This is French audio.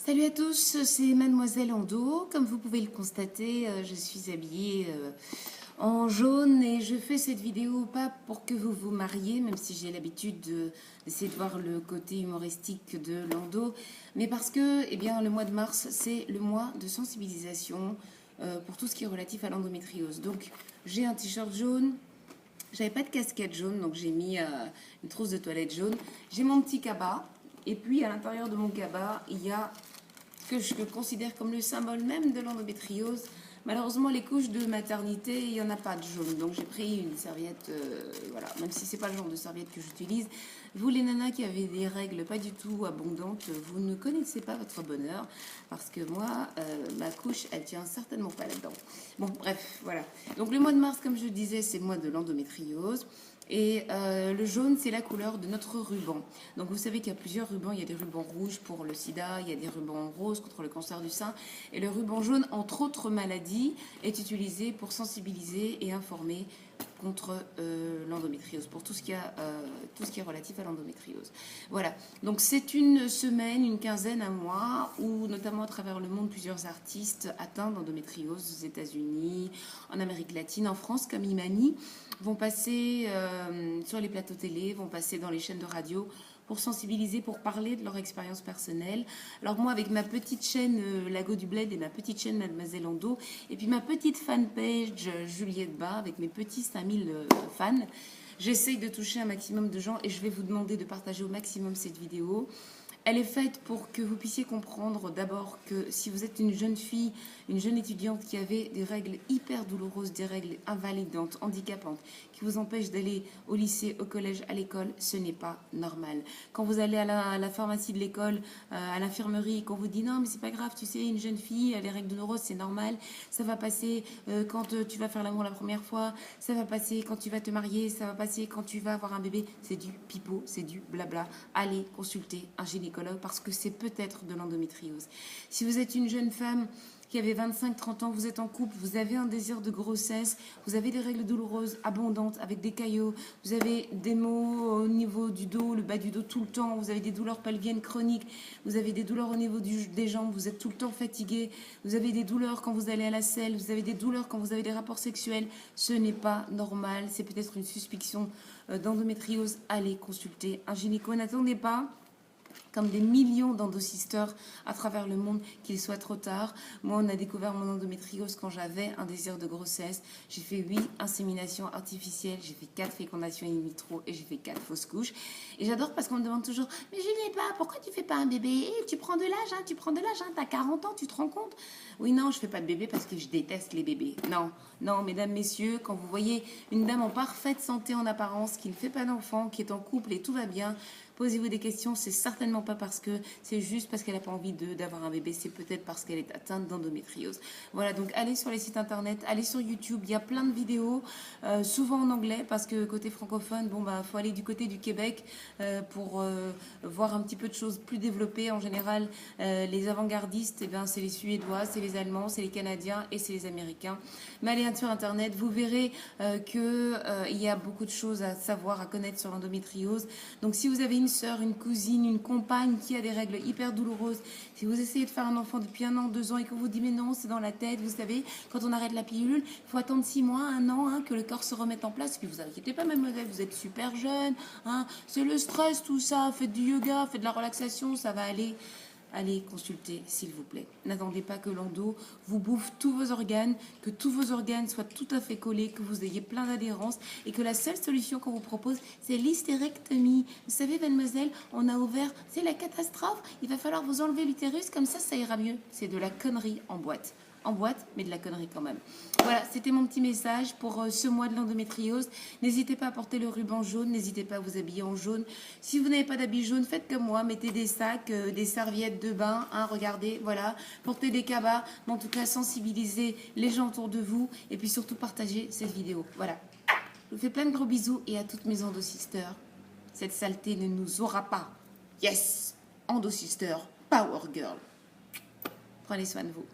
Salut à tous, c'est Mademoiselle Endo. Comme vous pouvez le constater, je suis habillée en jaune et je fais cette vidéo pas pour que vous vous mariez, même si j'ai l'habitude d'essayer de voir le côté humoristique de Lando, mais parce que le mois de mars, c'est le mois de sensibilisation pour tout ce qui est relatif à l'endométriose. Donc j'ai un t-shirt jaune. J'avais pas de casquette jaune, donc j'ai mis une trousse de toilette jaune. J'ai mon petit cabas. Et puis à l'intérieur de mon cabas, il y a ce que je considère comme le symbole même de l'endométriose. Malheureusement, les couches de maternité, il n'y en a pas de jaune. Donc j'ai pris une serviette, voilà, même si c'est pas le genre de serviette que j'utilise. Vous, les nanas qui avez des règles pas du tout abondantes, vous ne connaissez pas votre bonheur. Parce que moi, ma couche, elle tient certainement pas là-dedans. Bon, bref, voilà. Donc le mois de mars, comme je disais, c'est le mois de l'endométriose. Et le jaune, c'est la couleur de notre ruban. Donc vous savez qu'il y a plusieurs rubans. Il y a des rubans rouges pour le sida, il y a des rubans roses contre le cancer du sein. Et le ruban jaune, entre autres maladies, est utilisé pour sensibiliser et informer contre l'endométriose, pour tout ce qui est relatif à l'endométriose. Voilà, donc c'est une semaine, une quinzaine, un mois, où notamment à travers le monde, plusieurs artistes atteints d'endométriose aux États-Unis, en Amérique latine, en France, comme Imani, vont passer sur les plateaux télé, vont passer dans les chaînes de radio pour sensibiliser, pour parler de leur expérience personnelle. Alors moi, avec ma petite chaîne Lago du Bled et ma petite chaîne Mademoiselle Endo, et puis ma petite fanpage Juliette Bas, avec mes petits 5000 fans, j'essaye de toucher un maximum de gens et je vais vous demander de partager au maximum cette vidéo. Elle est faite pour que vous puissiez comprendre d'abord que si vous êtes une jeune fille, une jeune étudiante qui avait des règles hyper douloureuses, des règles invalidantes, handicapantes, qui vous empêchent d'aller au lycée, au collège, à l'école, ce n'est pas normal. Quand vous allez à la pharmacie de l'école, à l'infirmerie, qu'on vous dit non mais c'est pas grave, tu sais, une jeune fille, les règles douloureuses c'est normal, ça va passer quand tu vas faire l'amour la première fois, ça va passer quand tu vas te marier, ça va passer quand tu vas avoir un bébé, c'est du pipeau, c'est du blabla. Allez consulter un gynécologue parce que c'est peut-être de l'endométriose. Si vous êtes une jeune femme qui avez 25-30 ans, vous êtes en couple, vous avez un désir de grossesse, vous avez des règles douloureuses abondantes avec des caillots, vous avez des maux au niveau du dos, le bas du dos tout le temps, vous avez des douleurs pelviennes chroniques, vous avez des douleurs au niveau des jambes, vous êtes tout le temps fatigué, vous avez des douleurs quand vous allez à la selle, vous avez des douleurs quand vous avez des rapports sexuels, ce n'est pas normal, c'est peut-être une suspicion d'endométriose, allez consulter un gynéco, n'attendez pas comme des millions d'endocysteurs à travers le monde, qu'il soit trop tard. Moi, on a découvert mon endométriose quand j'avais un désir de grossesse. J'ai fait 8 inséminations artificielles, j'ai fait 4 fécondations in vitro et j'ai fait 4 fausses couches. Et j'adore parce qu'on me demande toujours « Mais Juliette, pourquoi tu fais pas un bébé ? Tu prends de l'âge, t'as 40 ans, tu te rends compte ?» Oui, non, je fais pas de bébé parce que je déteste les bébés. Non, non, mesdames, messieurs, quand vous voyez une dame en parfaite santé en apparence, qui ne fait pas d'enfant, qui est en couple et tout va bien, posez-vous des questions, c'est certainement pas parce que c'est juste parce qu'elle n'a pas envie d'avoir un bébé, c'est peut-être parce qu'elle est atteinte d'endométriose. Voilà, donc allez sur les sites internet, allez sur YouTube, il y a plein de vidéos, souvent en anglais, parce que côté francophone, faut aller du côté du Québec pour voir un petit peu de choses plus développées. En général, les avant-gardistes, c'est les Suédois, c'est les Allemands, c'est les Canadiens et c'est les Américains. Mais allez sur internet, vous verrez qu'il y a beaucoup de choses à savoir, à connaître sur l'endométriose. Donc si vous avez une sœur, une cousine, une compagne qui a des règles hyper douloureuses, si vous essayez de faire un enfant depuis 1 an, 2 ans et qu'on vous dit mais non, c'est dans la tête, vous savez, quand on arrête la pilule, il faut attendre 6 mois, 1 an, que le corps se remette en place. Et puis vous inquiétez pas, mademoiselle, vous êtes super jeune, c'est le stress, tout ça, faites du yoga, faites de la relaxation, ça va aller. Allez consulter, s'il vous plaît. N'attendez pas que l'endo vous bouffe tous vos organes, que tous vos organes soient tout à fait collés, que vous ayez plein d'adhérence et que la seule solution qu'on vous propose, c'est l'hystérectomie. Vous savez, mademoiselle, on a ouvert, c'est la catastrophe, il va falloir vous enlever l'utérus, comme ça ira mieux. C'est de la connerie en boîte. En boîte, mais de la connerie quand même. Voilà, c'était mon petit message pour ce mois de l'endométriose. N'hésitez pas à porter le ruban jaune, n'hésitez pas à vous habiller en jaune. Si vous n'avez pas d'habit jaune, faites comme moi, mettez des sacs, des serviettes de bain, regardez, voilà, portez des cabas, mais en tout cas sensibilisez les gens autour de vous et puis surtout partagez cette vidéo. Voilà, je vous fais plein de gros bisous et à toutes mes endosisters. Cette saleté ne nous aura pas. Yes, endosister, power girl. Prenez soin de vous.